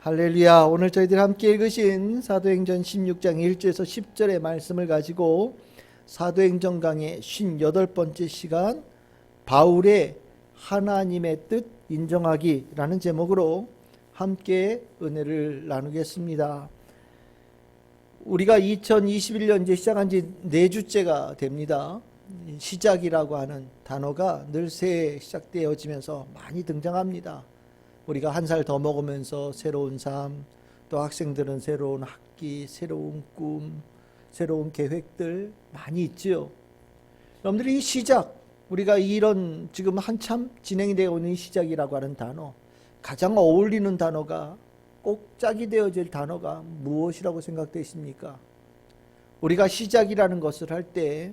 할렐루야. 오늘 저희들 함께 읽으신 사도행전 16장 1절에서 10절의 말씀을 가지고 사도행전 강의 58번째 시간 바울의 하나님의 뜻 인정하기라는 제목으로 함께 은혜를 나누겠습니다. 우리가 2021년 이제 시작한 지 4주째가 됩니다. 시작이라고 하는 단어가 늘 새해 시작되어지면서 많이 등장합니다. 우리가 한 살 더 먹으면서 새로운 삶, 또 학생들은 새로운 학기, 새로운 꿈, 새로운 계획들 많이 있지요. 여러분들이 이 시작, 우리가 이런 지금 한참 진행이 되어 있는 시작이라고 하는 단어, 가장 어울리는 단어가 꼭 짝이 되어질 단어가 무엇이라고 생각되십니까? 우리가 시작이라는 것을 할 때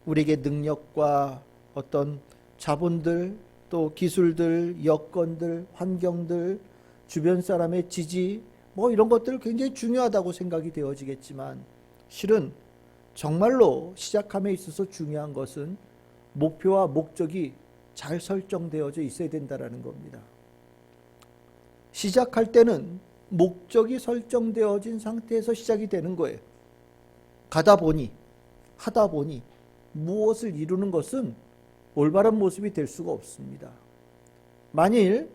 우리에게 능력과 어떤 자본들, 또 기술들, 여건들, 환경들, 주변 사람의 지지, 이런 것들 굉장히 중요하다고 생각이 되어지겠지만 실은 정말로 시작함에 있어서 중요한 것은 목표와 목적이 잘 설정되어져 있어야 된다는 겁니다. 시작할 때는 목적이 설정되어진 상태에서 시작이 되는 거예요. 가다 보니, 하다 보니 무엇을 이루는 것은 올바른 모습이 될 수가 없습니다. 만일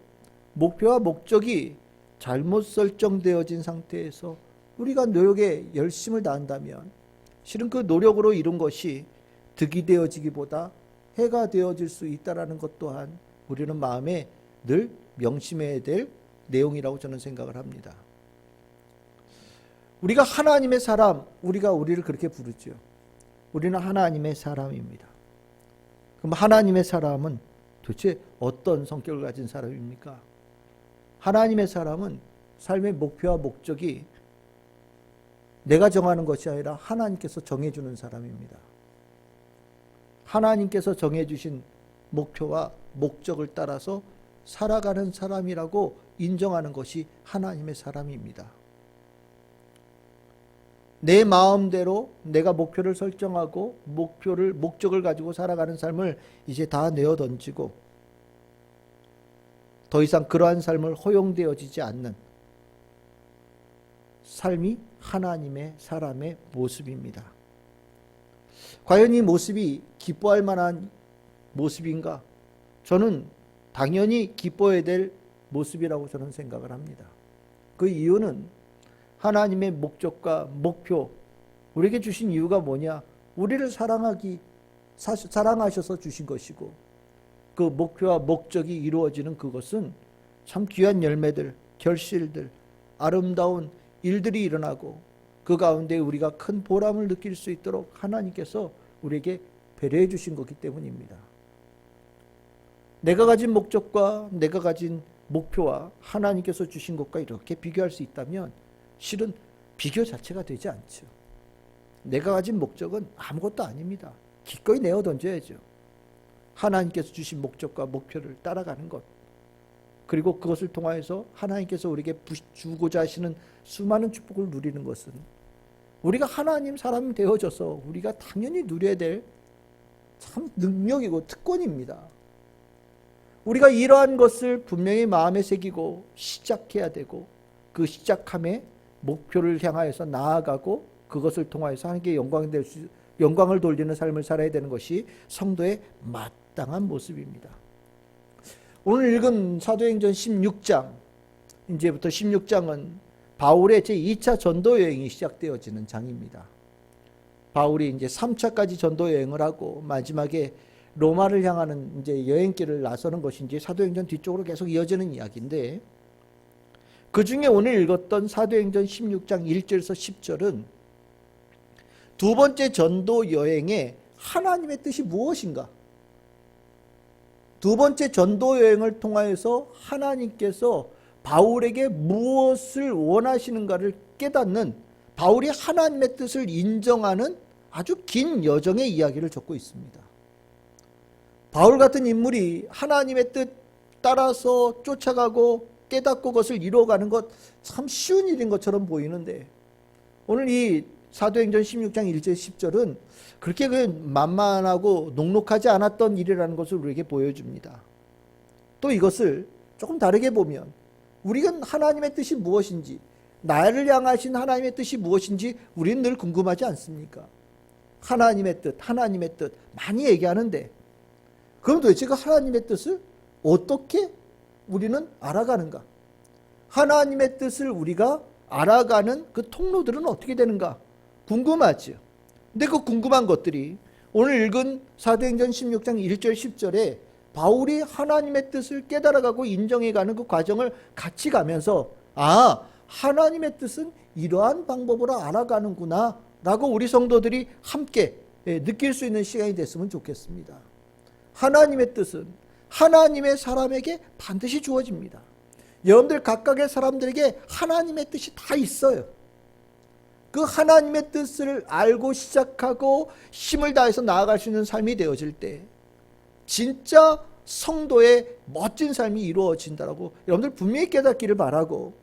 목표와 목적이 잘못 설정되어진 상태에서 우리가 노력에 열심을 다한다면 실은 그 노력으로 이룬 것이 득이 되어지기보다 해가 되어질 수 있다는 것 또한 우리는 마음에 늘 명심해야 될 내용이라고 저는 생각을 합니다. 우리가 하나님의 사람, 우리가 우리를 그렇게 부르죠. 우리는 하나님의 사람입니다. 그럼 하나님의 사람은 도대체 어떤 성격을 가진 사람입니까? 하나님의 사람은 삶의 목표와 목적이 내가 정하는 것이 아니라 하나님께서 정해주는 사람입니다. 하나님께서 정해주신 목표와 목적을 따라서 살아가는 사람이라고 인정하는 것이 하나님의 사람입니다. 내 마음대로 내가 목표를 설정하고 목적을 가지고 살아가는 삶을 이제 다 내어 던지고 더 이상 그러한 삶을 허용되어지지 않는 삶이 하나님의 사람의 모습입니다. 과연 이 모습이 기뻐할 만한 모습인가? 저는 당연히 기뻐해야 될 모습이라고 저는 생각을 합니다. 그 이유는 하나님의 목적과 목표, 우리에게 주신 이유가 뭐냐? 우리를 사랑하셔서 주신 것이고 그 목표와 목적이 이루어지는 그것은 참 귀한 열매들, 결실들, 아름다운 일들이 일어나고 그 가운데 우리가 큰 보람을 느낄 수 있도록 하나님께서 우리에게 배려해 주신 거기 때문입니다. 내가 가진 목적과 내가 가진 목표와 하나님께서 주신 것과 이렇게 비교할 수 있다면 실은 비교 자체가 되지 않죠. 내가 가진 목적은 아무것도 아닙니다. 기꺼이 내어 던져야죠. 하나님께서 주신 목적과 목표를 따라가는 것, 그리고 그것을 통하여서 하나님께서 우리에게 주고자 하시는 수많은 축복을 누리는 것은 우리가 하나님 사람이 되어져서 우리가 당연히 누려야 될 참 능력이고 특권입니다. 우리가 이러한 것을 분명히 마음에 새기고 시작해야 되고 그 시작함에 목표를 향하여서 나아가고 그것을 통하여서 하나님께 영광을 돌리는 삶을 살아야 되는 것이 성도의 마땅한 모습입니다. 오늘 읽은 사도행전 16장, 이제부터 16장은 바울의 제2차 전도 여행이 시작되어지는 장입니다. 바울이 이제 3차까지 전도 여행을 하고 마지막에 로마를 향하는 이제 여행길을 나서는 것이 이제 사도행전 뒤쪽으로 계속 이어지는 이야기인데, 그 중에 오늘 읽었던 사도행전 16장 1절에서 10절은 두 번째 전도 여행의 하나님의 뜻이 무엇인가? 두 번째 전도 여행을 통하여서 하나님께서 바울에게 무엇을 원하시는가를 깨닫는, 바울이 하나님의 뜻을 인정하는 아주 긴 여정의 이야기를 적고 있습니다. 바울 같은 인물이 하나님의 뜻 따라서 쫓아가고 깨닫고 그것을 이루어가는 것 참 쉬운 일인 것처럼 보이는데 오늘 이 사도행전 16장 1절 10절은 그렇게 만만하고 녹록하지 않았던 일이라는 것을 우리에게 보여줍니다. 또 이것을 조금 다르게 보면 우리가 하나님의 뜻이 무엇인지, 나를 향하신 하나님의 뜻이 무엇인지 우리는 늘 궁금하지 않습니까? 하나님의 뜻 많이 얘기하는데, 그럼 도대체 그 하나님의 뜻을 어떻게 우리는 알아가는가? 하나님의 뜻을 우리가 알아가는 그 통로들은 어떻게 되는가? 궁금하죠. 근데 그 궁금한 것들이 오늘 읽은 사도행전 16장 1절 10절에 바울이 하나님의 뜻을 깨달아가고 인정해가는 그 과정을 같이 가면서, 아, 하나님의 뜻은 이러한 방법으로 알아가는구나 라고 우리 성도들이 함께 느낄 수 있는 시간이 됐으면 좋겠습니다. 하나님의 뜻은 하나님의 사람에게 반드시 주어집니다. 여러분들 각각의 사람들에게 하나님의 뜻이 다 있어요. 그 하나님의 뜻을 알고 시작하고 힘을 다해서 나아갈 수 있는 삶이 되어질 때 진짜 성도의 멋진 삶이 이루어진다라고 여러분들 분명히 깨닫기를 바라고,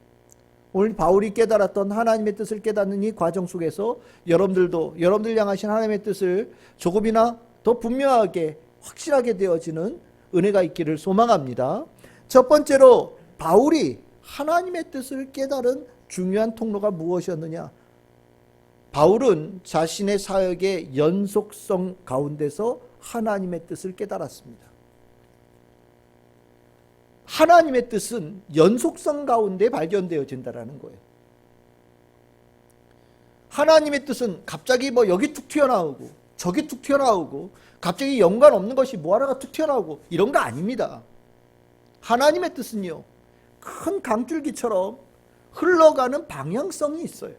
오늘 바울이 깨달았던 하나님의 뜻을 깨닫는 이 과정 속에서 여러분들도 여러분들 향하신 하나님의 뜻을 조금이나 더 분명하게 확실하게 되어지는 은혜가 있기를 소망합니다. 첫 번째로 바울이 하나님의 뜻을 깨달은 중요한 통로가 무엇이었느냐? 바울은 자신의 사역의 연속성 가운데서 하나님의 뜻을 깨달았습니다. 하나님의 뜻은 연속성 가운데 발견되어진다는 거예요. 하나님의 뜻은 갑자기 여기 툭 튀어나오고 저기 툭 튀어나오고 갑자기 연관 없는 것이 하나가 툭 튀어나오고 이런 거 아닙니다. 하나님의 뜻은요, 큰 강줄기처럼 흘러가는 방향성이 있어요.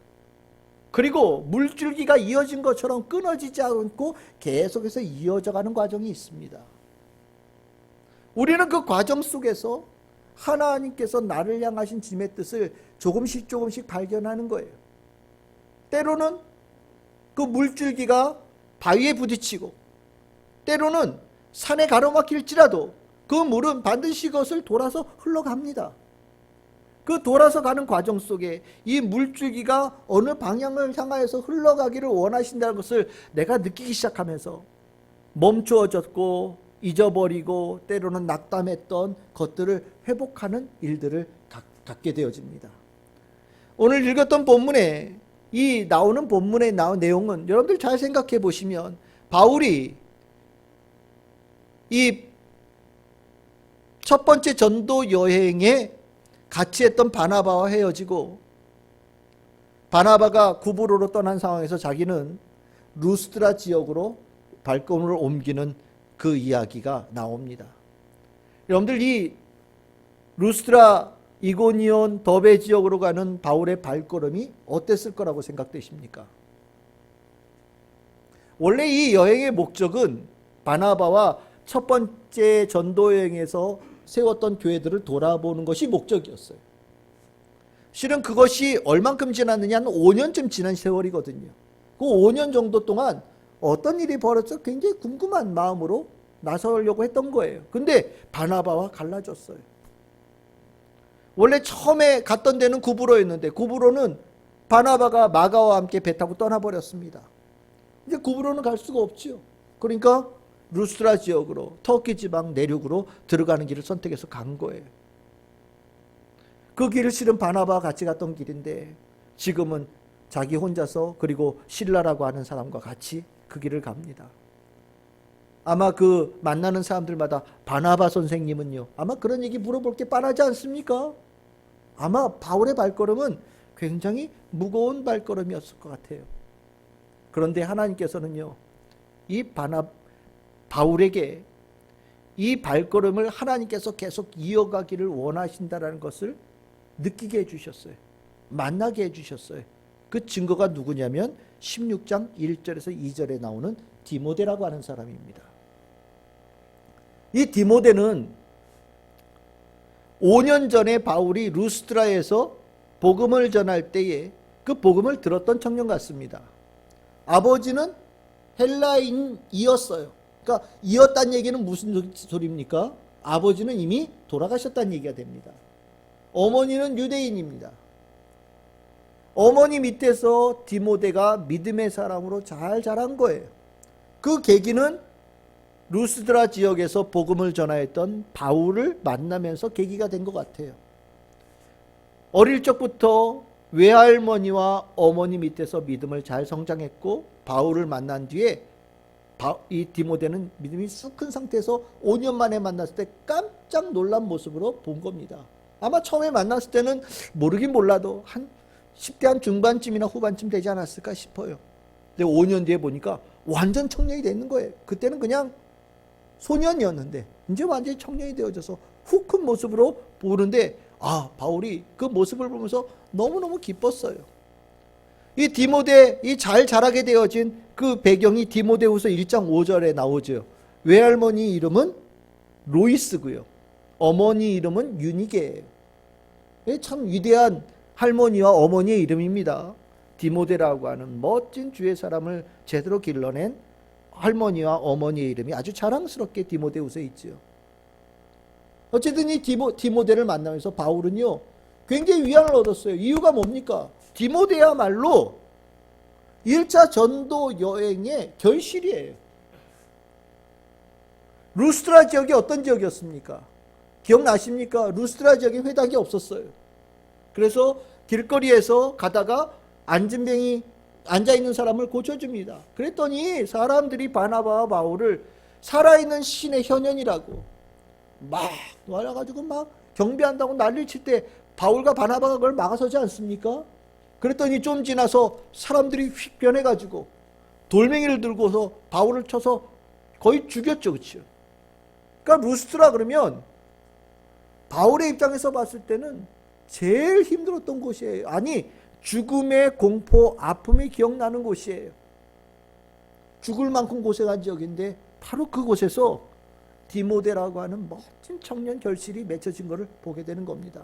그리고 물줄기가 이어진 것처럼 끊어지지 않고 계속해서 이어져가는 과정이 있습니다. 우리는 그 과정 속에서 하나님께서 나를 향하신 주님의 뜻을 조금씩 발견하는 거예요. 때로는 그 물줄기가 바위에 부딪히고, 때로는 산에 가로막힐지라도 그 물은 반드시 그것을 돌아서 흘러갑니다. 그 돌아서 가는 과정 속에 이 물줄기가 어느 방향을 향하여서 흘러가기를 원하신다는 것을 내가 느끼기 시작하면서 멈추어졌고 잊어버리고 때로는 낙담했던 것들을 회복하는 일들을 갖게 되어집니다. 오늘 읽었던 본문에 이 나오는 본문에 나온 내용은 여러분들 잘 생각해 보시면 바울이 이 첫 번째 전도 여행에 같이 했던 바나바와 헤어지고, 바나바가 구브로로 떠난 상황에서 자기는 루스드라 지역으로 발걸음을 옮기는 그 이야기가 나옵니다. 여러분들 이 루스드라, 이고니온, 더베 지역으로 가는 바울의 발걸음이 어땠을 거라고 생각되십니까? 원래 이 여행의 목적은 바나바와 첫 번째 전도 여행에서 세웠던 교회들을 돌아보는 것이 목적이었어요. 실은 그것이 얼만큼 지났느냐, 한 5년쯤 지난 세월이거든요. 그 5년 정도 동안 어떤 일이 벌어졌어 굉장히 궁금한 마음으로 나서려고 했던 거예요. 근데 바나바와 갈라졌어요. 원래 처음에 갔던 데는 구브로였는데 구브로는 바나바가 마가와 함께 배 타고 떠나버렸습니다. 이제 구브로는 갈 수가 없죠. 그러니까 루스드라 지역으로, 터키 지방 내륙으로 들어가는 길을 선택해서 간 거예요. 그 길을 실은 바나바와 같이 갔던 길인데 지금은 자기 혼자서, 그리고 실라라고 하는 사람과 같이 그 길을 갑니다. 아마 그 만나는 사람들마다 바나바 선생님은요, 아마 그런 얘기 물어볼 게 뻔하지 않습니까? 아마 바울의 발걸음은 굉장히 무거운 발걸음이었을 것 같아요. 그런데 하나님께서는요, 이 바울에게 이 발걸음을 하나님께서 계속 이어가기를 원하신다라는 것을 느끼게 해주셨어요. 만나게 해주셨어요. 그 증거가 누구냐면 16장 1절에서 2절에 나오는 디모데라고 하는 사람입니다. 이 디모데는 5년 전에 바울이 루스드라에서 복음을 전할 때에 그 복음을 들었던 청년 같습니다. 아버지는 헬라인이었어요. 그러니까 이었다는 얘기는 무슨 소리입니까? 아버지는 이미 돌아가셨다는 얘기가 됩니다. 어머니는 유대인입니다. 어머니 밑에서 디모데가 믿음의 사람으로 잘 자란 거예요. 그 계기는 루스드라 지역에서 복음을 전하였던 바울을 만나면서 계기가 된 것 같아요. 어릴 적부터 외할머니와 어머니 밑에서 믿음을 잘 성장했고 바울을 만난 뒤에 이 디모데는 믿음이 쑥 큰 상태에서 5년 만에 만났을 때 깜짝 놀란 모습으로 본 겁니다. 아마 처음에 만났을 때는 모르긴 몰라도 한 10대 한 중반쯤이나 후반쯤 되지 않았을까 싶어요. 근데 5년 뒤에 보니까 완전 청년이 되는 거예요. 그때는 그냥 소년이었는데 이제 완전히 청년이 되어져서 후 큰 모습으로 보는데 바울이 그 모습을 보면서 너무너무 기뻤어요. 이 디모데, 이 잘 자라게 되어진 그 배경이 디모데후서 1장 5절에 나오죠. 외할머니 이름은 로이스고요. 어머니 이름은 유니게예요. 참 위대한 할머니와 어머니의 이름입니다. 디모데라고 하는 멋진 주의 사람을 제대로 길러낸 할머니와 어머니의 이름이 아주 자랑스럽게 디모데후서에 있죠. 어쨌든 이 디모데를 만나면서 바울은요 굉장히 위안을 얻었어요. 이유가 뭡니까? 디모데야말로 1차 전도 여행의 결실이에요. 루스트라 지역이 어떤 지역이었습니까? 기억나십니까? 루스트라 지역에 회당이 없었어요. 그래서 길거리에서 가다가 앉아있는 사람을 고쳐줍니다. 그랬더니 사람들이 바나바와 바울을 살아있는 신의 현현이라고 막 와가지고 막 경배한다고 난리를 칠 때 바울과 바나바가 그걸 막아서지 않습니까? 그랬더니 좀 지나서 사람들이 휙 변해가지고 돌멩이를 들고서 바울을 쳐서 거의 죽였죠. 그렇죠? 그러니까 루스트라 그러면 바울의 입장에서 봤을 때는 제일 힘들었던 곳이에요. 아니 죽음의 공포, 아픔이 기억나는 곳이에요. 죽을 만큼 고생한 지역인데 바로 그곳에서 디모데라고 하는 멋진 청년 결실이 맺혀진 것을 보게 되는 겁니다.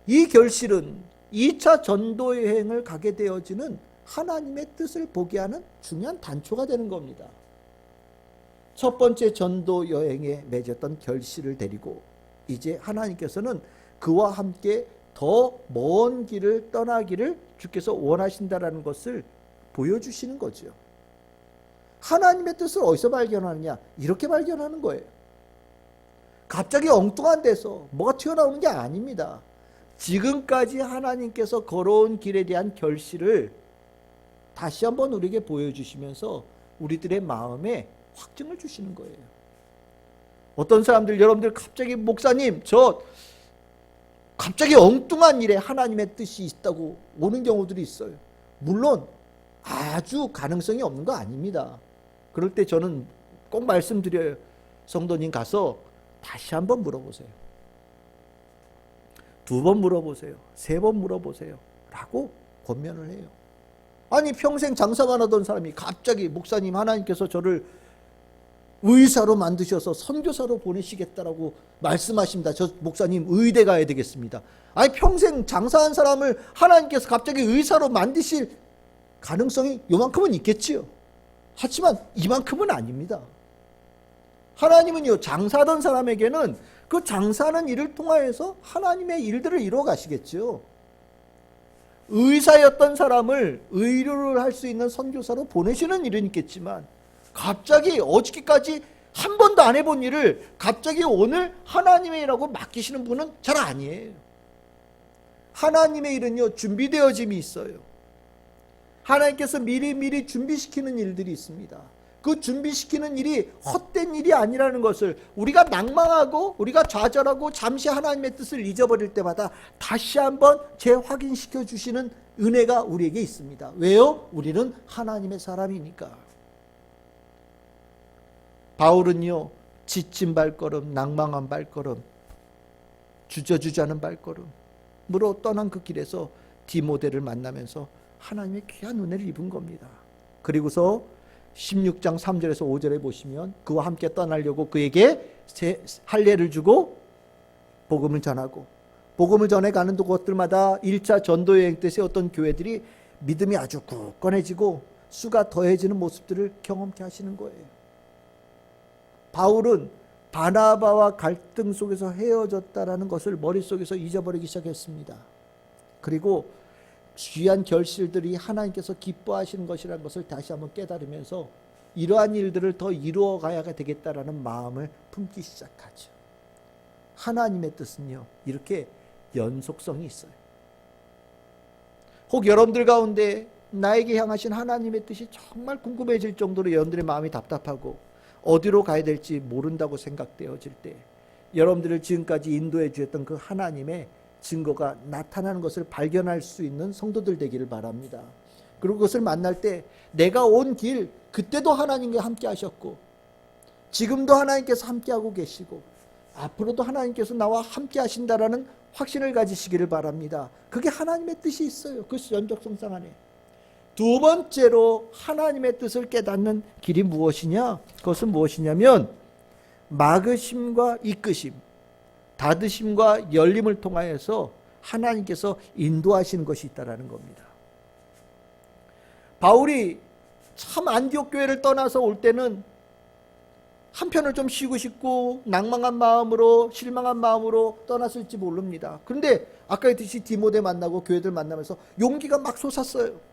이 결실은 2차 전도 여행을 가게 되어지는 하나님의 뜻을 보게 하는 중요한 단초가 되는 겁니다. 첫 번째 전도 여행에 맺었던 결실을 데리고 이제 하나님께서는 그와 함께 더 먼 길을 떠나기를 주께서 원하신다라는 것을 보여주시는 거죠. 하나님의 뜻을 어디서 발견하느냐? 이렇게 발견하는 거예요. 갑자기 엉뚱한 데서 뭐가 튀어나오는 게 아닙니다. 지금까지 하나님께서 걸어온 길에 대한 결실을 다시 한번 우리에게 보여주시면서 우리들의 마음에 확증을 주시는 거예요. 어떤 사람들, 여러분들 갑자기 목사님 저 갑자기 엉뚱한 일에 하나님의 뜻이 있다고 오는 경우들이 있어요. 물론 아주 가능성이 없는 거 아닙니다. 그럴 때 저는 꼭 말씀드려요. 성도님 가서 다시 한번 물어보세요. 2번 물어보세요. 3번 물어보세요. 라고 권면을 해요. 아니 평생 장사만 하던 사람이 갑자기 목사님 하나님께서 저를 의사로 만드셔서 선교사로 보내시겠다라고 말씀하십니다. 저 목사님 의대 가야 되겠습니다. 아니 평생 장사한 사람을 하나님께서 갑자기 의사로 만드실 가능성이 요만큼은 있겠지요. 하지만 이만큼은 아닙니다. 하나님은요 장사하던 사람에게는 그 장사하는 일을 통하여서 하나님의 일들을 이루어 가시겠죠. 의사였던 사람을 의료를 할 수 있는 선교사로 보내시는 일은 있겠지만 갑자기 어저께까지 한 번도 안 해본 일을 갑자기 오늘 하나님의 일하고 맡기시는 분은 잘 아니에요. 하나님의 일은요 준비되어짐이 있어요. 하나님께서 미리 준비시키는 일들이 있습니다. 그 준비시키는 일이 헛된 일이 아니라는 것을 우리가 낭망하고 우리가 좌절하고 잠시 하나님의 뜻을 잊어버릴 때마다 다시 한번 재확인시켜 주시는 은혜가 우리에게 있습니다. 왜요? 우리는 하나님의 사람이니까. 바울은요 지친 발걸음, 낭망한 발걸음, 주저주저하는 발걸음으로 떠난 그 길에서 디모데를 만나면서 하나님의 귀한 은혜를 입은 겁니다. 그리고서 16장 3절에서 5절에 보시면 그와 함께 떠나려고 그에게 할례를 주고 복음을 전하고 복음을 전해가는 곳들마다 1차 전도여행 때 세웠던 교회들이 믿음이 아주 굳건해지고 수가 더해지는 모습들을 경험케 하시는 거예요. 바울은 바나바와 갈등 속에서 헤어졌다라는 것을 머릿속에서 잊어버리기 시작했습니다. 그리고 귀한 결실들이 하나님께서 기뻐하시는 것이라는 것을 다시 한번 깨달으면서 이러한 일들을 더 이루어 가야 되겠다라는 마음을 품기 시작하죠. 하나님의 뜻은요 이렇게 연속성이 있어요. 혹 여러분들 가운데 나에게 향하신 하나님의 뜻이 정말 궁금해질 정도로 여러분들의 마음이 답답하고 어디로 가야 될지 모른다고 생각되어질 때 여러분들을 지금까지 인도해 주셨던 그 하나님의 증거가 나타나는 것을 발견할 수 있는 성도들 되기를 바랍니다. 그리고 그것을 만날 때 내가 온 길 그때도 하나님과 함께 하셨고 지금도 하나님께서 함께하고 계시고 앞으로도 하나님께서 나와 함께 하신다라는 확신을 가지시기를 바랍니다. 그게 하나님의 뜻이 있어요. 그 연속성상 안에. 두 번째로 하나님의 뜻을 깨닫는 길이 무엇이냐? 그것은 무엇이냐면 막으심과 이끄심, 닫으심과 열림을 통하여서 하나님께서 인도하시는 것이 있다는 겁니다. 바울이 참 안디옥 교회를 떠나서 올 때는 한편을 좀 쉬고 싶고 낭망한 마음으로 실망한 마음으로 떠났을지 모릅니다. 그런데 아까 했듯이 디모데 만나고 교회들 만나면서 용기가 막 솟았어요.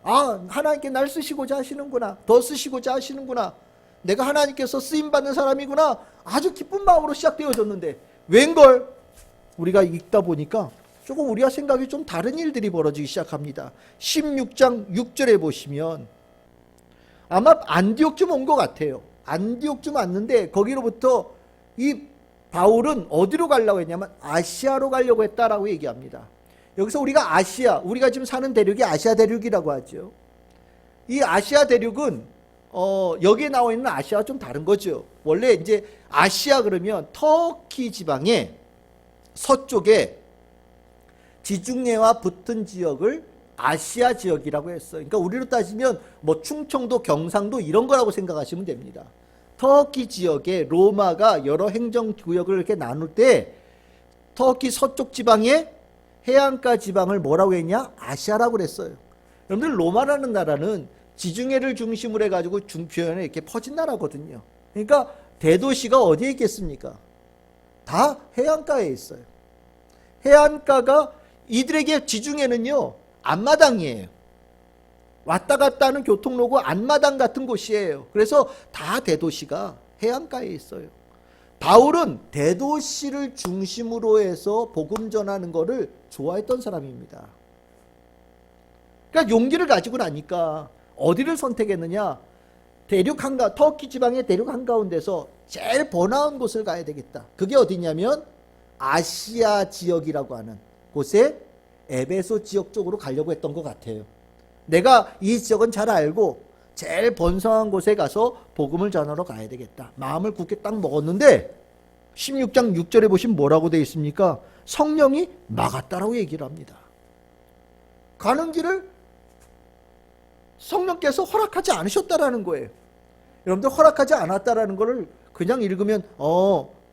아, 하나님께 날 쓰시고자 하시는구나. 더 쓰시고자 하시는구나. 내가 하나님께서 쓰임받는 사람이구나. 아주 기쁜 마음으로 시작되어졌는데 웬걸 우리가 읽다 보니까 조금 우리가 생각이 좀 다른 일들이 벌어지기 시작합니다. 16장 6절에 보시면 아마 안디옥쯤 온 것 같아요. 안디옥쯤 왔는데 거기로부터 이 바울은 어디로 가려고 했냐면 아시아로 가려고 했다라고 얘기합니다. 여기서 우리가 아시아, 우리가 지금 사는 대륙이 아시아 대륙이라고 하죠. 이 아시아 대륙은 여기에 나와 있는 아시아와 좀 다른 거죠. 원래 이제 아시아 그러면 터키 지방의 서쪽에 지중해와 붙은 지역을 아시아 지역이라고 했어요. 그러니까 우리로 따지면 뭐 충청도, 경상도 이런 거라고 생각하시면 됩니다. 터키 지역에 로마가 여러 행정구역을 이렇게 나눌 때 터키 서쪽 지방에 해안가 지방을 뭐라고 했냐? 아시아라고 그랬어요. 여러분들 로마라는 나라는 지중해를 중심으로 해가지고 중표현에 이렇게 퍼진 나라거든요. 그러니까 대도시가 어디에 있겠습니까? 다 해안가에 있어요. 해안가가 이들에게 지중해는요 앞마당이에요. 왔다 갔다 하는 교통로고 앞마당 같은 곳이에요. 그래서 다 대도시가 해안가에 있어요. 바울은 대도시를 중심으로 해서 복음 전하는 것을 좋아했던 사람입니다. 그러니까 용기를 가지고 나니까 어디를 선택했느냐? 대륙 한가, 터키 지방의 대륙 한가운데서 제일 번화한 곳을 가야 되겠다. 그게 어디냐면 아시아 지역이라고 하는 곳에 에베소 지역 쪽으로 가려고 했던 것 같아요. 내가 이 지역은 잘 알고 제일 번성한 곳에 가서 복음을 전하러 가야 되겠다. 마음을 굳게 딱 먹었는데 16장 6절에 보시면 뭐라고 되어 있습니까? 성령이 막았다라고 얘기를 합니다. 가는 길을 성령께서 허락하지 않으셨다라는 거예요. 여러분들 허락하지 않았다라는 거를 그냥 읽으면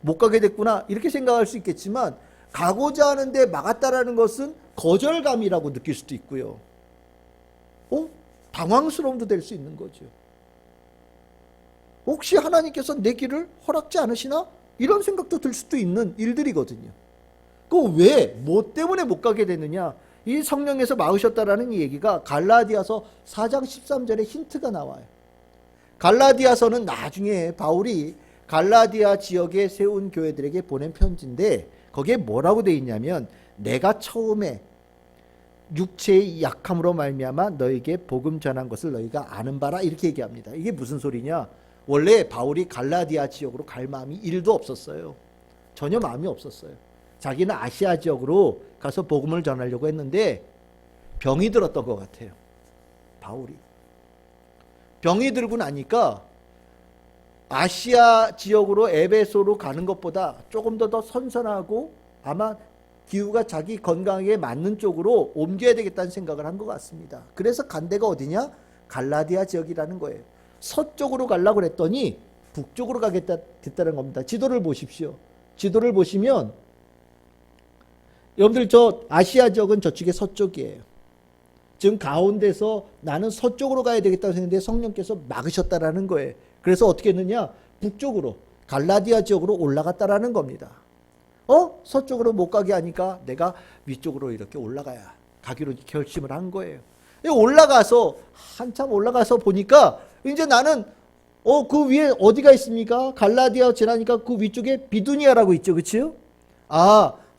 못 가게 됐구나 이렇게 생각할 수 있겠지만 가고자 하는데 막았다라는 것은 거절감이라고 느낄 수도 있고요. 당황스러움도 될 수 있는 거죠. 혹시 하나님께서 내 길을 허락지 않으시나? 이런 생각도 들 수도 있는 일들이거든요. 뭐 때문에 못 가게 됐느냐? 이 성령에서 막으셨다라는 이 얘기가 갈라디아서 4장 13절에 힌트가 나와요. 갈라디아서는 나중에 바울이 갈라디아 지역에 세운 교회들에게 보낸 편지인데 거기에 뭐라고 되어 있냐면 내가 처음에 육체의 약함으로 말미암아 너에게 복음 전한 것을 너희가 아는 바라 이렇게 얘기합니다. 이게 무슨 소리냐? 원래 바울이 갈라디아 지역으로 갈 마음이 1도 없었어요. 전혀 마음이 없었어요. 자기는 아시아 지역으로 가서 복음을 전하려고 했는데 병이 들었던 것 같아요. 바울이. 병이 들고 나니까 아시아 지역으로 에베소로 가는 것보다 조금 더 선선하고 아마 기후가 자기 건강에 맞는 쪽으로 옮겨야 되겠다는 생각을 한 것 같습니다. 그래서 간 데가 어디냐? 갈라디아 지역이라는 거예요. 서쪽으로 가려고 그랬더니 북쪽으로 가겠다 됐다는 겁니다. 지도를 보십시오. 지도를 보시면 여러분들 저 아시아 지역은 저쪽에 서쪽이에요. 지금 가운데서 나는 서쪽으로 가야 되겠다고 생각했는데 성령께서 막으셨다라는 거예요. 그래서 어떻게 했느냐? 북쪽으로 갈라디아 지역으로 올라갔다라는 겁니다. 서쪽으로 못 가게 하니까 내가 위쪽으로 이렇게 가기로 결심을 한 거예요. 올라가서 한참 올라가서 보니까 이제 나는 그 위에 어디가 있습니까? 갈라디아 지나니까 그 위쪽에 비두니아라고 있죠. 그치요?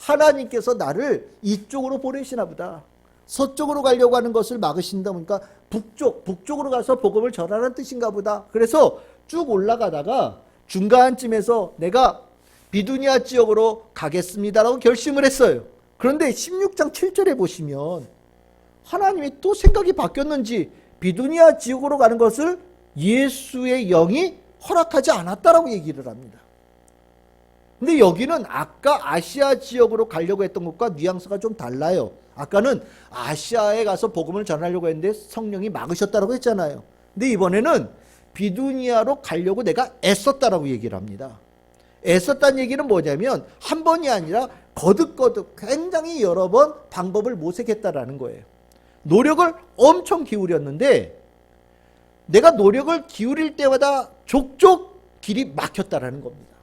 하나님께서 나를 이쪽으로 보내시나 보다. 서쪽으로 가려고 하는 것을 막으신다 보니까 북쪽으로 가서 복음을 전하라는 뜻인가 보다. 그래서 쭉 올라가다가 중간쯤에서 내가 비두니아 지역으로 가겠습니다라고 결심을 했어요. 그런데 16장 7절에 보시면 하나님이 또 생각이 바뀌었는지 비두니아 지역으로 가는 것을 예수의 영이 허락하지 않았다라고 얘기를 합니다. 근데 여기는 아까 아시아 지역으로 가려고 했던 것과 뉘앙스가 좀 달라요. 아까는 아시아에 가서 복음을 전하려고 했는데 성령이 막으셨다라고 했잖아요. 근데 이번에는 비두니아로 가려고 내가 애썼다라고 얘기를 합니다. 애썼다는 얘기는 뭐냐면 한 번이 아니라 거듭거듭 굉장히 여러 번 방법을 모색했다라는 거예요. 노력을 엄청 기울였는데 내가 노력을 기울일 때마다 족족 길이 막혔다라는 겁니다.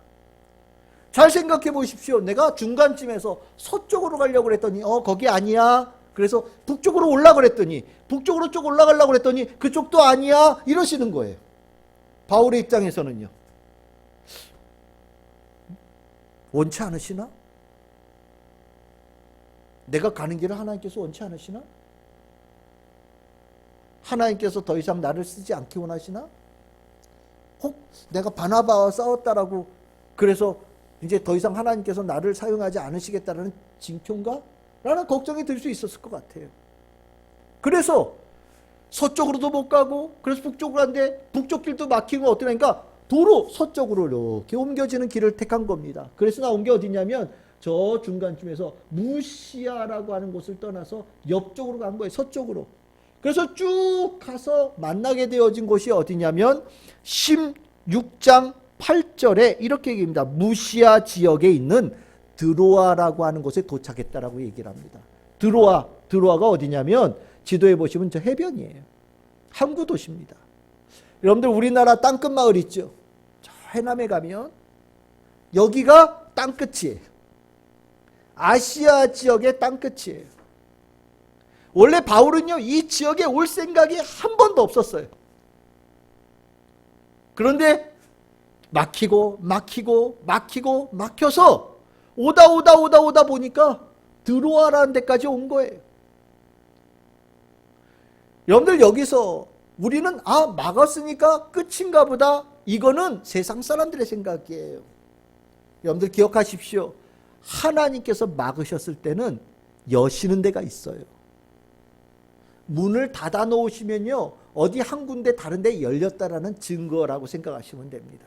잘 생각해 보십시오. 내가 중간쯤에서 서쪽으로 가려고 그랬더니 거기 아니야. 그래서 북쪽으로 올라가려고 그랬더니 북쪽으로 쭉 올라가려고 그랬더니 그쪽도 아니야. 이러시는 거예요. 바울의 입장에서는요. 원치 않으시나? 내가 가는 길을 하나님께서 원치 않으시나? 하나님께서 더 이상 나를 쓰지 않기 원하시나? 혹 내가 바나바와 싸웠다라고 그래서 이제 더 이상 하나님께서 나를 사용하지 않으시겠다라는 징표인가? 라는 걱정이 들 수 있었을 것 같아요. 그래서 서쪽으로도 못 가고 그래서 북쪽으로 갔는데 북쪽 길도 막히고 어떠냐니까 도로 서쪽으로 이렇게 옮겨지는 길을 택한 겁니다. 그래서 나온 게 어디냐면 저 중간쯤에서 무시아라고 하는 곳을 떠나서 옆쪽으로 간 거예요. 서쪽으로. 그래서 쭉 가서 만나게 되어진 곳이 어디냐면 16장 8절에 이렇게 얘기합니다. 무시아 지역에 있는 드로아라고 하는 곳에 도착했다라고 얘기를 합니다. 드로아가 어디냐면 지도에 보시면 저 해변이에요. 항구 도시입니다. 여러분들 우리나라 땅끝 마을 있죠? 저 해남에 가면 여기가 땅끝이에요. 아시아 지역의 땅끝이에요. 원래 바울은요 이 지역에 올 생각이 한 번도 없었어요. 그런데 막혀서 오다 보니까 드로아라는 데까지 온 거예요. 여러분들 여기서 우리는 막았으니까 끝인가 보다. 이거는 세상 사람들의 생각이에요. 여러분들 기억하십시오. 하나님께서 막으셨을 때는 여시는 데가 있어요. 문을 닫아 놓으시면요 어디 한 군데 다른 데 열렸다라는 증거라고 생각하시면 됩니다.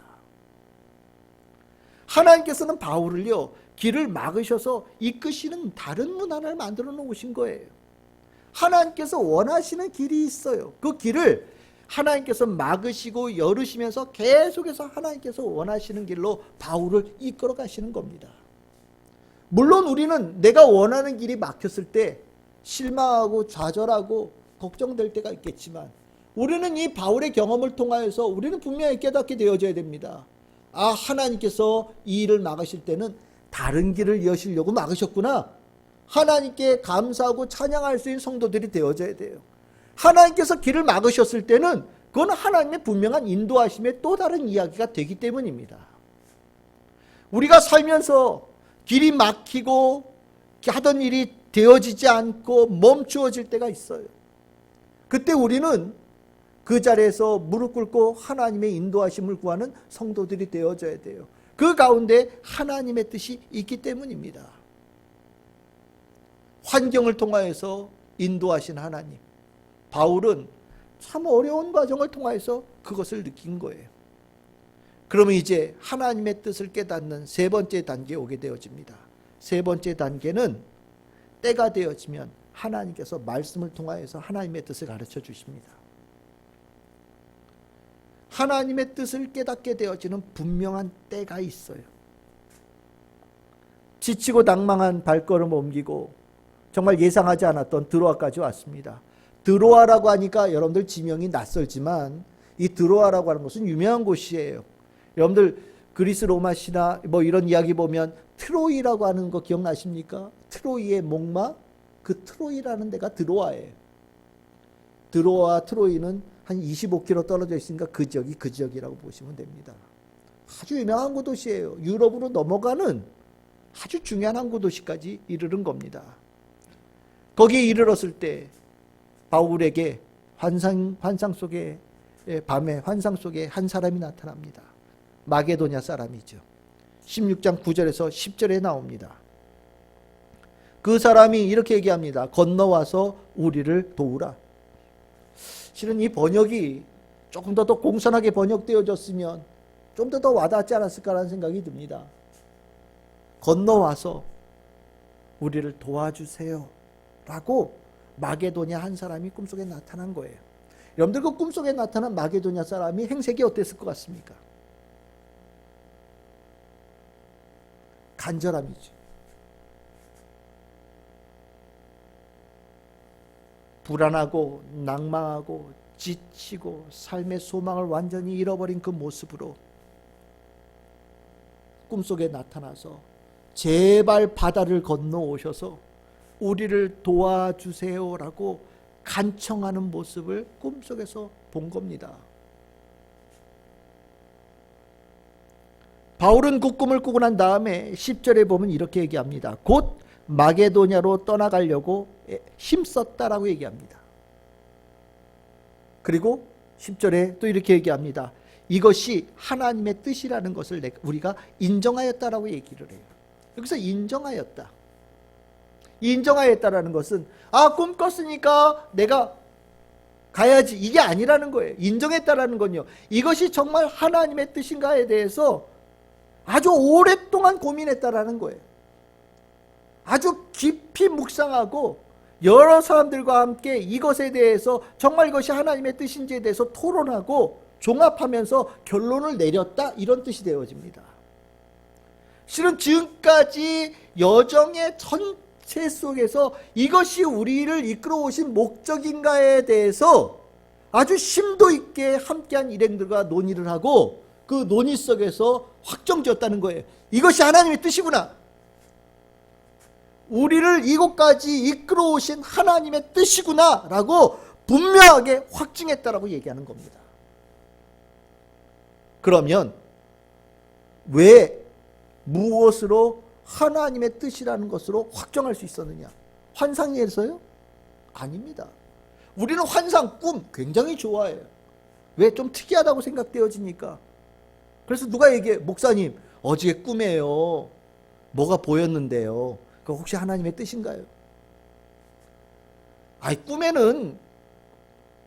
하나님께서는 바울을요 길을 막으셔서 이끄시는 다른 문 하나를 만들어 놓으신 거예요. 하나님께서 원하시는 길이 있어요. 그 길을 하나님께서 막으시고 열으시면서 계속해서 하나님께서 원하시는 길로 바울을 이끌어 가시는 겁니다. 물론 우리는 내가 원하는 길이 막혔을 때 실망하고 좌절하고 걱정될 때가 있겠지만 우리는 이 바울의 경험을 통하여서 우리는 분명히 깨닫게 되어져야 됩니다. 하나님께서 이 일을 막으실 때는 다른 길을 여시려고 막으셨구나. 하나님께 감사하고 찬양할 수 있는 성도들이 되어져야 돼요. 하나님께서 길을 막으셨을 때는 그건 하나님의 분명한 인도하심의 또 다른 이야기가 되기 때문입니다. 우리가 살면서 길이 막히고 하던 일이 되어지지 않고 멈추어질 때가 있어요. 그때 우리는 그 자리에서 무릎 꿇고 하나님의 인도하심을 구하는 성도들이 되어져야 돼요. 그 가운데 하나님의 뜻이 있기 때문입니다. 환경을 통하여서 인도하신 하나님. 바울은 참 어려운 과정을 통하여서 그것을 느낀 거예요. 그러면 이제 하나님의 뜻을 깨닫는 세 번째 단계에 오게 되어집니다. 세 번째 단계는 때가 되어지면 하나님께서 말씀을 통하여서 하나님의 뜻을 가르쳐 주십니다. 하나님의 뜻을 깨닫게 되어지는 분명한 때가 있어요. 지치고 낭망한 발걸음을 옮기고 정말 예상하지 않았던 드로아까지 왔습니다. 드로아라고 하니까 여러분들 지명이 낯설지만 이 드로아라고 하는 곳은 유명한 곳이에요. 여러분들 그리스 로마 신화 뭐 이런 이야기 보면 트로이라고 하는 거 기억나십니까? 트로이의 목마? 그 트로이라는 데가 드로아예요. 드로아와 트로이는 한 25km 떨어져 있으니까 그 지역이라고 보시면 됩니다. 아주 유명한 도시예요. 유럽으로 넘어가는 아주 중요한 항구 도시까지 이르는 겁니다. 거기에 이르렀을 때 바울에게 환상 속에, 밤에 환상 속에 한 사람이 나타납니다. 마게도냐 사람이죠. 16장 9절에서 10절에 나옵니다. 그 사람이 이렇게 얘기합니다. 건너와서 우리를 도우라. 실은 이 번역이 조금 더 공손하게 번역되어졌으면 좀 더 와닿지 않았을까라는 생각이 듭니다. 건너와서 우리를 도와주세요 라고 마게도냐 한 사람이 꿈속에 나타난 거예요. 여러분들 그 꿈속에 나타난 마게도냐 사람이 행색이 어땠을 것 같습니까? 간절함이죠. 불안하고 낭망하고 지치고 삶의 소망을 완전히 잃어버린 그 모습으로 꿈속에 나타나서 제발 바다를 건너오셔서 우리를 도와주세요라고 간청하는 모습을 꿈속에서 본 겁니다. 바울은 그 꿈을 꾸고 난 다음에 10절에 보면 이렇게 얘기합니다. 곧 마게도냐로 떠나가려고 힘썼다라고 얘기합니다. 그리고 10절에 또 이렇게 얘기합니다. 이것이 하나님의 뜻이라는 것을 우리가 인정하였다라고 얘기를 해요. 여기서 인정하였다. 인정하였다라는 것은 꿈 꿨으니까 내가 가야지 이게 아니라는 거예요. 인정했다라는 건요. 이것이 정말 하나님의 뜻인가에 대해서 아주 오랫동안 고민했다라는 거예요. 아주 깊이 묵상하고 여러 사람들과 함께 이것에 대해서 정말 이것이 하나님의 뜻인지에 대해서 토론하고 종합하면서 결론을 내렸다 이런 뜻이 되어집니다. 실은 지금까지 여정의 전체 속에서 이것이 우리를 이끌어 오신 목적인가에 대해서 아주 심도 있게 함께한 일행들과 논의를 하고 그 논의 속에서 확정지었다는 거예요. 이것이 하나님의 뜻이구나. 우리를 이곳까지 이끌어 오신 하나님의 뜻이구나 라고 분명하게 확증했다라고 얘기하는 겁니다. 그러면 왜 무엇으로 하나님의 뜻이라는 것으로 확정할 수 있었느냐? 환상에서요? 아닙니다. 우리는 환상, 꿈 굉장히 좋아해요. 왜? 좀 특이하다고 생각되어지니까. 그래서 누가 얘기해? 목사님 어제 꿈에요 뭐가 보였는데요. 그거 혹시 하나님의 뜻인가요? 꿈에는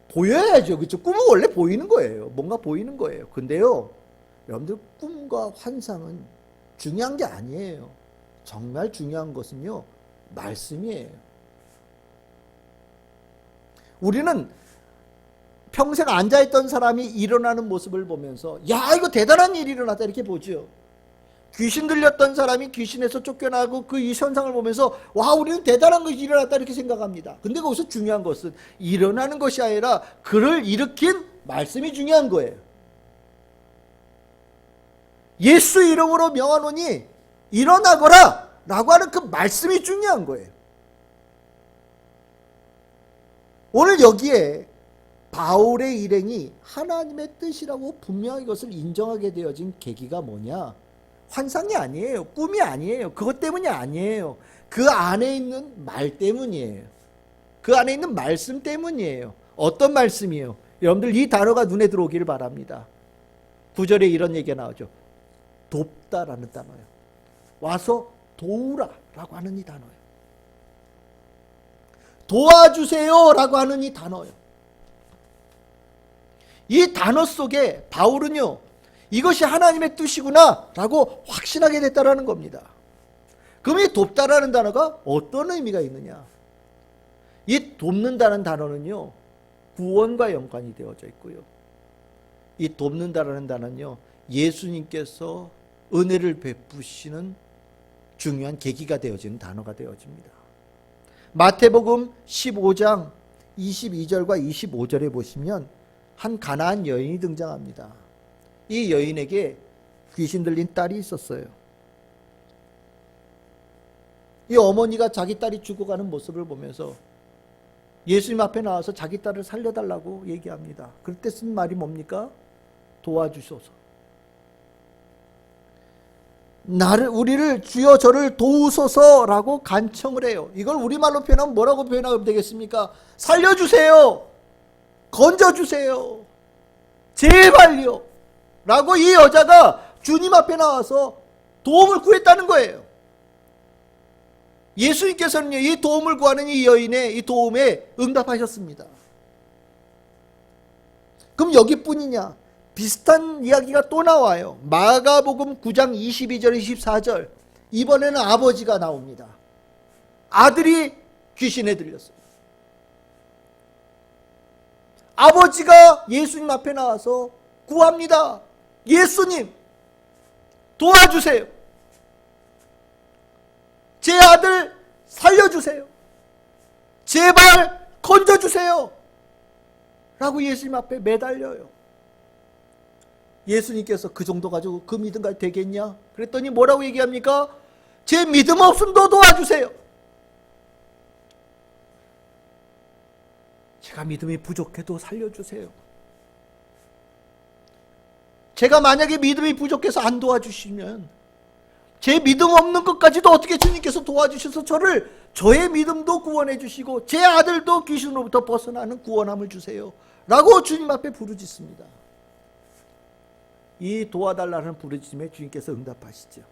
보여야죠. 그렇죠? 꿈은 원래 보이는 거예요. 뭔가 보이는 거예요. 근데요, 여러분들 꿈과 환상은 중요한 게 아니에요. 정말 중요한 것은요, 말씀이에요. 우리는 평생 앉아있던 사람이 일어나는 모습을 보면서 야, 이거 대단한 일이 일어났다 이렇게 보죠. 귀신 들렸던 사람이 귀신에서 쫓겨나고 그 이 현상을 보면서 와, 우리는 대단한 것이 일어났다 이렇게 생각합니다. 근데 거기서 중요한 것은 일어나는 것이 아니라 그를 일으킨 말씀이 중요한 거예요. 예수 이름으로 명하노니 일어나거라 라고 하는 그 말씀이 중요한 거예요. 오늘 여기에 바울의 일행이 하나님의 뜻이라고 분명히 이것을 인정하게 되어진 계기가 뭐냐? 환상이 아니에요. 꿈이 아니에요. 그것 때문이 아니에요. 그 안에 있는 말 때문이에요. 그 안에 있는 말씀 때문이에요. 어떤 말씀이에요? 여러분들 이 단어가 눈에 들어오기를 바랍니다. 9절에 이런 얘기가 나오죠. 돕다라는 단어예요. 와서 도우라 라고 하는 이 단어예요. 도와주세요 라고 하는 이 단어예요. 이 단어 속에 바울은요, 이것이 하나님의 뜻이구나 라고 확신하게 됐다라는 겁니다. 그럼 이 돕다라는 단어가 어떤 의미가 있느냐? 이 돕는다는 단어는요, 구원과 연관이 되어져 있고요. 이 돕는다라는 단어는요, 예수님께서 은혜를 베푸시는 중요한 계기가 되어지는 단어가 되어집니다. 마태복음 15장 22절과 25절에 보시면 한 가나안 여인이 등장합니다. 이 여인에게 귀신 들린 딸이 있었어요. 이 어머니가 자기 딸이 죽어가는 모습을 보면서 예수님 앞에 나와서 자기 딸을 살려달라고 얘기합니다. 그때 쓴 말이 뭡니까? 도와주소서. 우리를 주여 저를 도우소서라고 간청을 해요. 이걸 우리말로 표현하면 뭐라고 표현하면 되겠습니까? 살려주세요. 건져주세요. 제발요. 라고 이 여자가 주님 앞에 나와서 도움을 구했다는 거예요. 예수님께서는 이 도움을 구하는 이 여인의 이 도움에 응답하셨습니다. 그럼 여기뿐이냐? 비슷한 이야기가 또 나와요. 마가복음 9장 22절 24절. 이번에는 아버지가 나옵니다. 아들이 귀신에 들렸어요. 아버지가 예수님 앞에 나와서 구합니다. 예수님 도와주세요. 제 아들 살려주세요. 제발 건져주세요. 라고 예수님 앞에 매달려요. 예수님께서 그 정도 가지고 그 믿음가 되겠냐? 그랬더니 뭐라고 얘기합니까? 제 믿음 없음도 도와주세요. 제가 믿음이 부족해도 살려주세요. 제가 만약에 믿음이 부족해서 안 도와주시면 제 믿음 없는 것까지도 어떻게 주님께서 도와주셔서 저의 믿음도 구원해 주시고 제 아들도 귀신으로부터 벗어나는 구원함을 주세요. 라고 주님 앞에 부르짖습니다. 이 도와달라는 부르짖음에 주님께서 응답하시죠.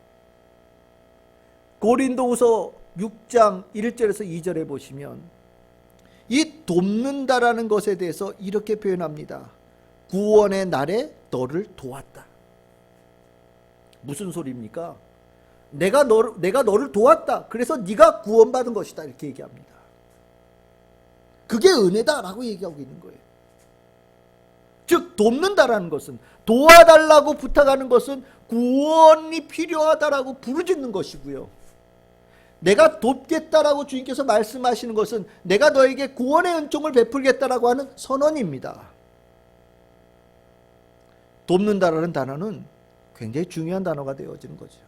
고린도후서 6장 1절에서 2절에 보시면 이 돕는다라는 것에 대해서 이렇게 표현합니다. 구원의 날에 너를 도왔다. 무슨 소리입니까? 내가 너를 도왔다. 그래서 네가 구원받은 것이다. 이렇게 얘기합니다. 그게 은혜다라고 얘기하고 있는 거예요. 즉 돕는다라는 것은, 도와달라고 부탁하는 것은 구원이 필요하다라고 부르짖는 것이고요. 내가 돕겠다라고 주님께서 말씀하시는 것은 내가 너에게 구원의 은총을 베풀겠다라고 하는 선언입니다. 돕는다라는 단어는 굉장히 중요한 단어가 되어지는 거죠.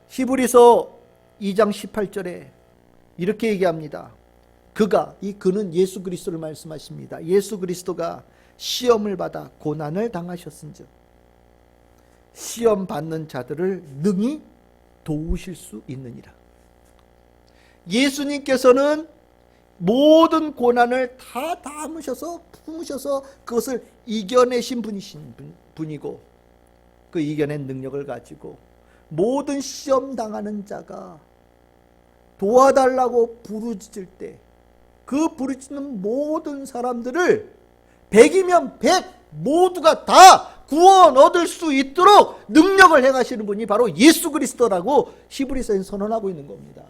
히브리서 2장 18절에 이렇게 얘기합니다. 그는 예수 그리스도를 말씀하십니다. 예수 그리스도가 시험을 받아 고난을 당하셨은즉 시험 받는 자들을 능히 도우실 수 있느니라. 예수님께서는 모든 고난을 다 담으셔서 품으셔서 그것을 이겨내신 분이고 그 이겨낸 능력을 가지고 모든 시험 당하는 자가 도와달라고 부르짖을 때 그 부르짖는 모든 사람들을 100이면 100 모두가 다 구원 얻을 수 있도록 능력을 행하시는 분이 바로 예수 그리스도라고 히브리서에는 선언하고 있는 겁니다.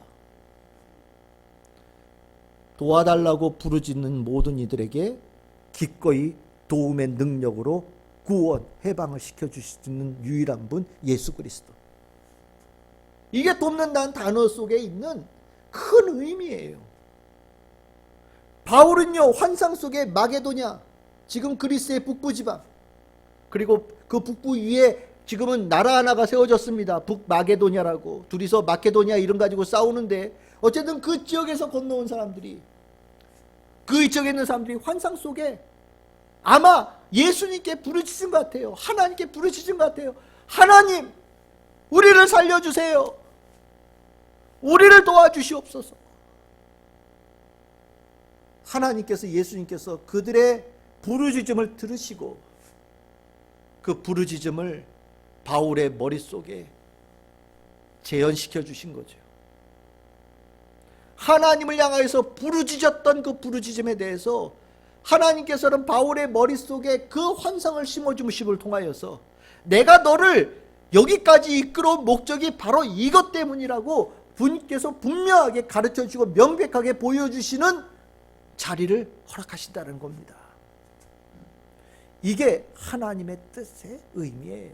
도와달라고 부르짖는 모든 이들에게 기꺼이 도움의 능력으로 구원, 해방을 시켜주실 수 있는 유일한 분 예수 그리스도. 이게 돕는다는 단어 속에 있는 큰 의미예요. 바울은요, 환상 속에 마게도냐, 지금 그리스의 북부지방, 그리고 그 북부 위에 지금은 나라 하나가 세워졌습니다. 북마게도냐라고. 둘이서 마케도냐 이름 가지고 싸우는데 어쨌든 그 지역에서 건너온 사람들이, 그 지역에 있는 사람들이 환상 속에 아마 예수님께 부르짖은 것 같아요. 하나님께 부르짖은 것 같아요. 하나님, 우리를 살려주세요. 우리를 도와주시옵소서. 하나님께서, 예수님께서 그들의 부르짖음을 들으시고 그 부르짖음을 바울의 머릿속에 재현시켜 주신 거죠. 하나님을 향하여서 부르짖었던 그 부르짖음에 대해서 하나님께서는 바울의 머릿속에 그 환상을 심어주심을 통하여서 내가 너를 여기까지 이끌어온 목적이 바로 이것 때문이라고 분께서 분명하게 가르쳐주고 명백하게 보여주시는 자리를 허락하신다는 겁니다. 이게 하나님의 뜻의 의미예요.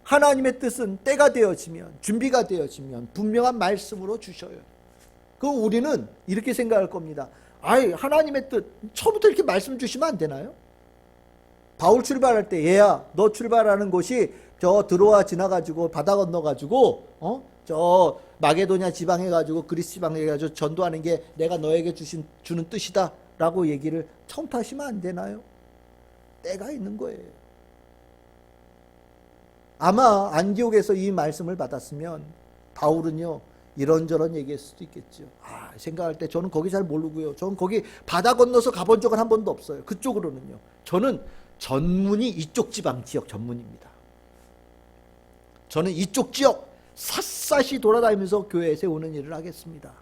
하나님의 뜻은 때가 되어지면, 준비가 되어지면 분명한 말씀으로 주셔요. 그럼 우리는 이렇게 생각할 겁니다. 하나님의 뜻 처음부터 이렇게 말씀 주시면 안 되나요? 바울 출발할 때, 얘야 너 출발하는 곳이 저 드로아 지나가지고 바다 건너가지고 저 마게도냐 지방에 가지고 그리스 지방에 가지고 전도하는 게 내가 너에게 주는 뜻이다 라고 얘기를 처음부터 하시면 안 되나요? 때가 있는 거예요. 아마 안디옥에서 이 말씀을 받았으면 바울은요 이런저런 얘기할 수도 있겠죠. 생각할 때 저는 거기 잘 모르고요. 저는 거기 바다 건너서 가본 적은 한 번도 없어요. 그쪽으로는요. 저는 전문이 이쪽 지방 지역 전문입니다. 저는 이쪽 지역 샅샅이 돌아다니면서 교회에 세우는 일을 하겠습니다.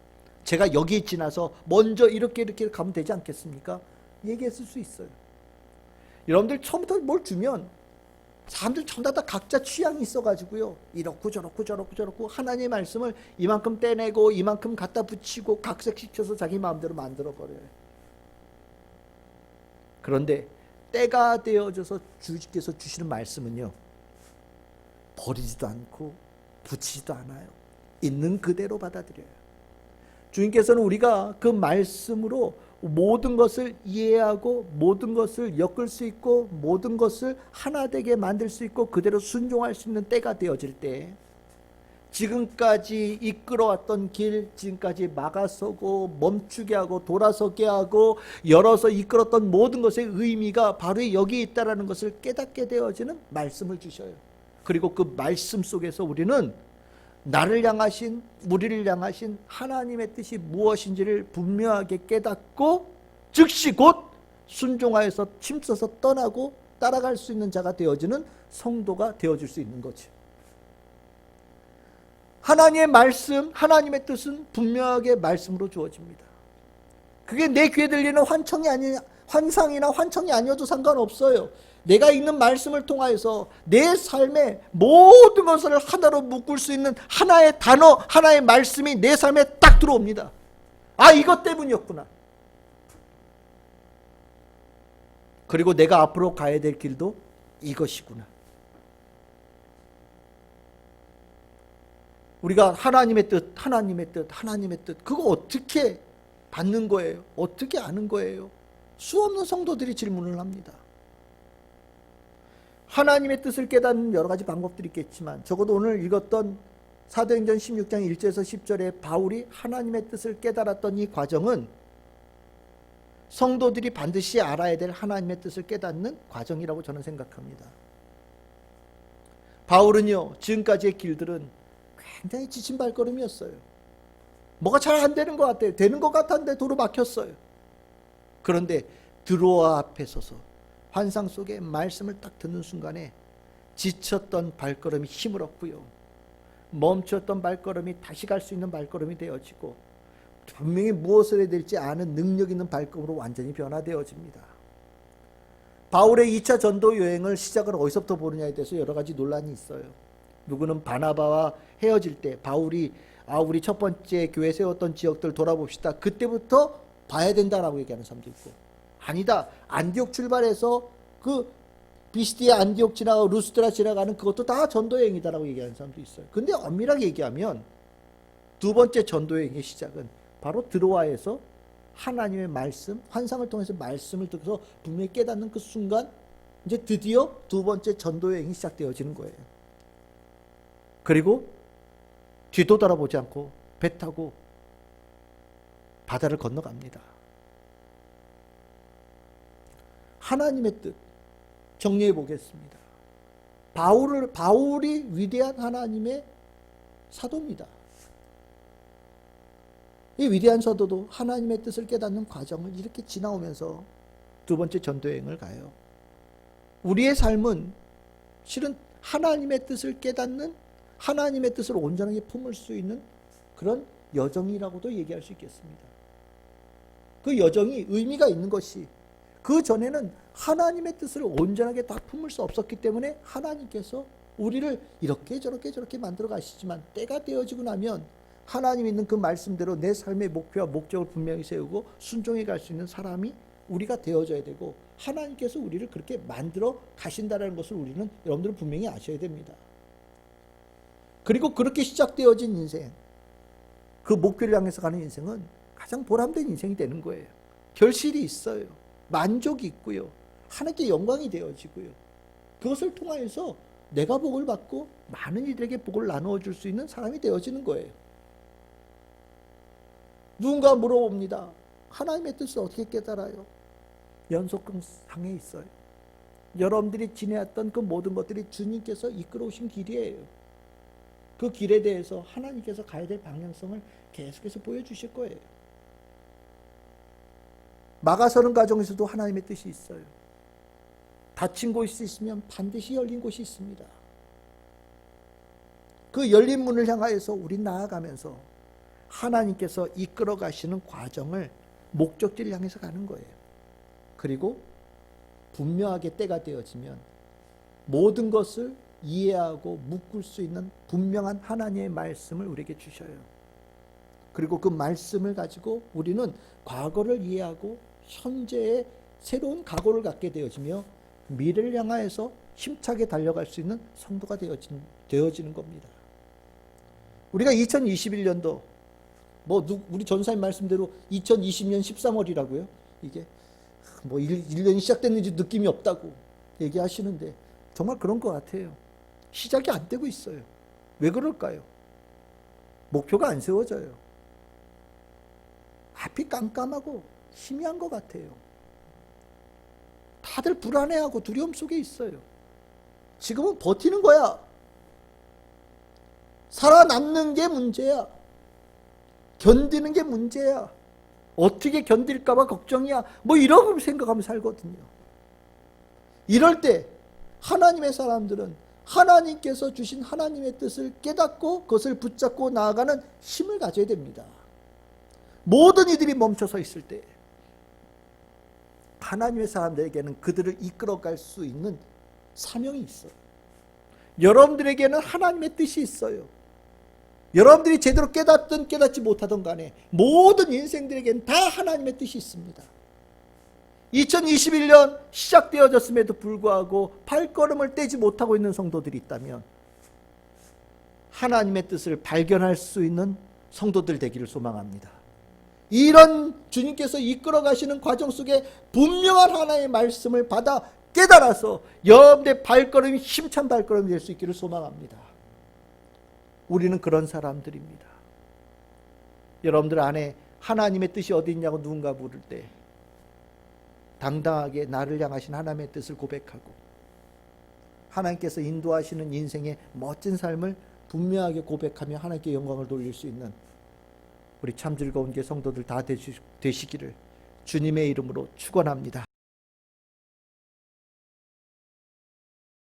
제가 여기 지나서 먼저 이렇게 가면 되지 않겠습니까? 얘기했을 수 있어요. 여러분들 처음부터 뭘 주면 사람들 전부 다 각자 취향이 있어가지고요. 이렇고 저렇고 하나님의 말씀을 이만큼 떼내고 이만큼 갖다 붙이고 각색시켜서 자기 마음대로 만들어버려요. 그런데 때가 되어져서 주님께서 주시는 말씀은요. 버리지도 않고 붙이지도 않아요. 있는 그대로 받아들여요. 주님께서는 우리가 그 말씀으로 모든 것을 이해하고 모든 것을 엮을 수 있고 모든 것을 하나 되게 만들 수 있고 그대로 순종할 수 있는 때가 되어질 때 지금까지 이끌어왔던 길, 지금까지 막아서고 멈추게 하고 돌아서게 하고 열어서 이끌었던 모든 것의 의미가 바로 여기 있다는 것을 깨닫게 되어지는 말씀을 주셔요. 그리고 그 말씀 속에서 우리는 나를 향하신, 우리를 향하신 하나님의 뜻이 무엇인지를 분명하게 깨닫고 즉시 곧 순종하여서 힘써서 떠나고 따라갈 수 있는 자가 되어지는 성도가 되어질 수 있는 거죠. 하나님의 말씀, 하나님의 뜻은 분명하게 말씀으로 주어집니다. 그게 내 귀에 들리는 환상이나 환청이 아니어도 상관없어요. 내가 읽는 말씀을 통하여서 내 삶의 모든 것을 하나로 묶을 수 있는 하나의 단어, 하나의 말씀이 내 삶에 딱 들어옵니다. 이것 때문이었구나. 그리고 내가 앞으로 가야 될 길도 이것이구나. 우리가 하나님의 뜻 그거 어떻게 받는 거예요? 어떻게 아는 거예요? 수없는 성도들이 질문을 합니다. 하나님의 뜻을 깨닫는 여러 가지 방법들이 있겠지만 적어도 오늘 읽었던 사도행전 16장 1절에서 10절에 바울이 하나님의 뜻을 깨달았던 이 과정은 성도들이 반드시 알아야 될 하나님의 뜻을 깨닫는 과정이라고 저는 생각합니다. 바울은요 지금까지의 길들은 굉장히 지친 발걸음이었어요. 뭐가 잘 안 되는 것 같아요. 되는 것 같았는데 도로 막혔어요. 그런데 드로아 앞에 서서 환상 속에 말씀을 딱 듣는 순간에 지쳤던 발걸음이 힘을 얻고요. 멈췄던 발걸음이 다시 갈 수 있는 발걸음이 되어지고 분명히 무엇을 해야 될지 아는 능력 있는 발걸음으로 완전히 변화되어집니다. 바울의 2차 전도 여행을 시작을 어디서부터 보느냐에 대해서 여러 가지 논란이 있어요. 누구는 바나바와 헤어질 때 바울이 우리 첫 번째 교회 세웠던 지역들 돌아봅시다. 그때부터 봐야 된다라고 얘기하는 사람도 있고 아니다. 안디옥 출발해서 그 비시디아 안디옥 지나가고 루스드라 지나가는 그것도 다 전도여행이다라고 얘기하는 사람도 있어요. 근데 엄밀하게 얘기하면 두 번째 전도여행의 시작은 바로 드로아에서 하나님의 말씀, 환상을 통해서 말씀을 듣고서 분명히 깨닫는 그 순간 이제 드디어 두 번째 전도여행이 시작되어지는 거예요. 그리고 뒤도 돌아보지 않고 배 타고 바다를 건너갑니다. 하나님의 뜻 정리해 보겠습니다. 바울이 위대한 하나님의 사도입니다. 이 위대한 사도도 하나님의 뜻을 깨닫는 과정을 이렇게 지나오면서 두 번째 전도여행을 가요. 우리의 삶은 실은 하나님의 뜻을 깨닫는 하나님의 뜻을 온전하게 품을 수 있는 그런 여정이라고도 얘기할 수 있겠습니다. 그 여정이 의미가 있는 것이 그 전에는 하나님의 뜻을 온전하게 다 품을 수 없었기 때문에 하나님께서 우리를 이렇게 저렇게 만들어 가시지만 때가 되어지고 나면 하나님 있는 그 말씀대로 내 삶의 목표와 목적을 분명히 세우고 순종해 갈 수 있는 사람이 우리가 되어져야 되고 하나님께서 우리를 그렇게 만들어 가신다는 것을 우리는 여러분들은 분명히 아셔야 됩니다. 그리고 그렇게 시작되어진 인생, 그 목표를 향해서 가는 인생은 가장 보람된 인생이 되는 거예요. 결실이 있어요. 만족이 있고요. 하나님께 영광이 되어지고요. 그것을 통하여서 내가 복을 받고 많은 이들에게 복을 나누어 줄 수 있는 사람이 되어지는 거예요. 누군가 물어봅니다. 하나님의 뜻을 어떻게 깨달아요? 연속성 상에 있어요. 여러분들이 지내왔던 그 모든 것들이 주님께서 이끌어오신 길이에요. 그 길에 대해서 하나님께서 가야 될 방향성을 계속해서 보여주실 거예요. 막아서는 과정에서도 하나님의 뜻이 있어요. 닫힌 곳이 있으면 반드시 열린 곳이 있습니다. 그 열린 문을 향하여서 우리 나아가면서 하나님께서 이끌어 가시는 과정을 목적지를 향해서 가는 거예요. 그리고 분명하게 때가 되어지면 모든 것을 이해하고 묶을 수 있는 분명한 하나님의 말씀을 우리에게 주셔요. 그리고 그 말씀을 가지고 우리는 과거를 이해하고 현재의 새로운 각오를 갖게 되어지며 미래를 향하여서 힘차게 달려갈 수 있는 성도가 되어지는 겁니다. 우리가 2021년도 우리 전사님 말씀대로 2020년 13월이라고요. 이게 1년이 시작됐는지 느낌이 없다고 얘기하시는데 정말 그런 것 같아요. 시작이 안 되고 있어요. 왜 그럴까요? 목표가 안 세워져요. 앞이 깜깜하고 희미한 것 같아요. 다들 불안해하고 두려움 속에 있어요. 지금은 버티는 거야. 살아남는 게 문제야. 견디는 게 문제야. 어떻게 견딜까봐 걱정이야. 이런 생각하면 살거든요. 이럴 때 하나님의 사람들은 하나님께서 주신 하나님의 뜻을 깨닫고 그것을 붙잡고 나아가는 힘을 가져야 됩니다. 모든 이들이 멈춰서 있을 때 하나님의 사람들에게는 그들을 이끌어갈 수 있는 사명이 있어요. 여러분들에게는 하나님의 뜻이 있어요. 여러분들이 제대로 깨닫든 깨닫지 못하든 간에 모든 인생들에게는 다 하나님의 뜻이 있습니다. 2021년 시작되어졌음에도 불구하고 발걸음을 떼지 못하고 있는 성도들이 있다면 하나님의 뜻을 발견할 수 있는 성도들 되기를 소망합니다. 이런 주님께서 이끌어 가시는 과정 속에 분명한 하나님의 말씀을 받아 깨달아서 여러분의 발걸음이 힘찬 발걸음이 될 수 있기를 소망합니다. 우리는 그런 사람들입니다. 여러분들 안에 하나님의 뜻이 어디 있냐고 누군가 물을 때 당당하게 나를 향하신 하나님의 뜻을 고백하고 하나님께서 인도하시는 인생의 멋진 삶을 분명하게 고백하며 하나님께 영광을 돌릴 수 있는 우리 참 즐거운 게 성도들 다 되시기를 주님의 이름으로 축원합니다.